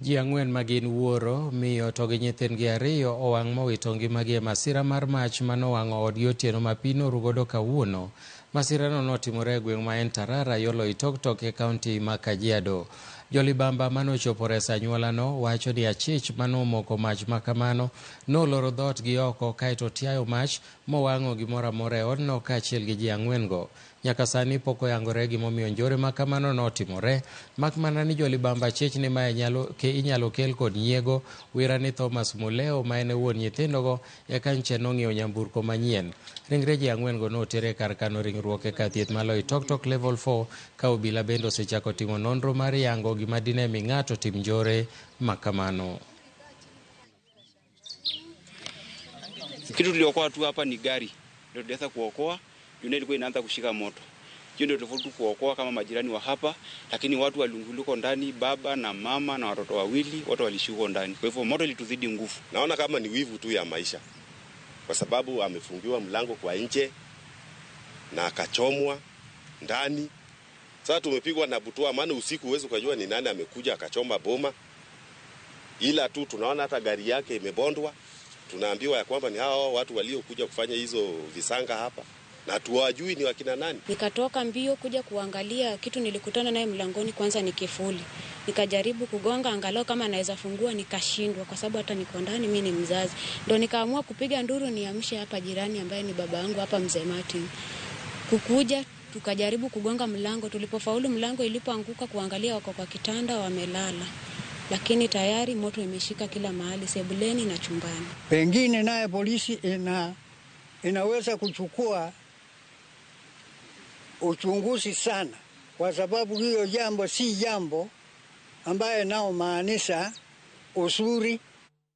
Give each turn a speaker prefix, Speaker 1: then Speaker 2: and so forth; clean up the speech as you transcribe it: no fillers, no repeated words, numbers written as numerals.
Speaker 1: Ji ang'wen magin wuoro, miyo to gi nyithindgi ariyo owang' mowito ngimagi e masira mar mach manowang'o odgi otieno ma pi norugodo kawuono. Masirano notimore e gweng' ma en Tarara, yo Loitoktok e kaunti ma Kajiado. Jolibamba manochopo reso anyuolano wacho ni achich manomoko mach makamano noloro dhootgi oko kaeto tiayo mach mowang'o gimoro amora e odno kaachiel gi ji ang'wen-go. Nyaka sani pok oyangore gimomiyo njore makamano notimore, mak mana ni jolibamba achich ni ma inyalo kel kod nyiego. Wira ni Thomas Muleo ma en wuon nyithindogo eka nche nong'iewo nyamburko manyien. Ringre ji ang'wen-go notere kar kano ringruok e kar thieth ma Loitoktok Level 4 ka obila bende osechako timo nonro mar yango gima dine mi ng'ato tim njore makamano.
Speaker 2: Kitu tuliokoa tu hapa ni gari ndio tuliweza kuokoa, dunia ilikuwa inaanza kushika moto. Hiyo ndio tofauti kuokoa kama majirani wa hapa, lakini watu walunguliko ndani, baba na mama na watoto wawili wote walishuko ndani. Kwa hivyo moto ilituzidi nguvu.
Speaker 3: Naona kama ni wivu tu ya maisha, kwa sababu amefungiwa mlango kwa nje na akachomwa ndani. Sasa tumepigwa na butwa, maana usiku huwezi kujua ni nani amekuja akachoma boma. Ila tu tunaona hata gari yake imebondwa. Tunaambiwa ya kwamba ni hao watu waliokuja kufanya hizo visanga hapa, na tuwajui ni wakina nani.
Speaker 4: Nikatoka mbio kuja kuangalia, kitu nilikutana naye mlangoni kwanza ni kifuli. Nikajaribu kugonga angalau kama naweza fungua, nikashindwa kwa sababu hata niko ndani, mimi ni mzazi. Ndio nikaamua kupiga nduru niamshe hapa jirani ambaye ni baba yangu hapa, mzee Martin. Kukuja tukajaribu kugonga mlango, tulipofaulu mlango ilipoanguka kuangalia wako kwa kitanda wamelala. Lakini tayari moto imeshika kila mahali, sebuleni na chumbani.
Speaker 5: Pengine naye polisi inaweza kuchukua uchunguzi sana, kwa sababu hiyo jambo si jambo ambaye nao maanisha uzuri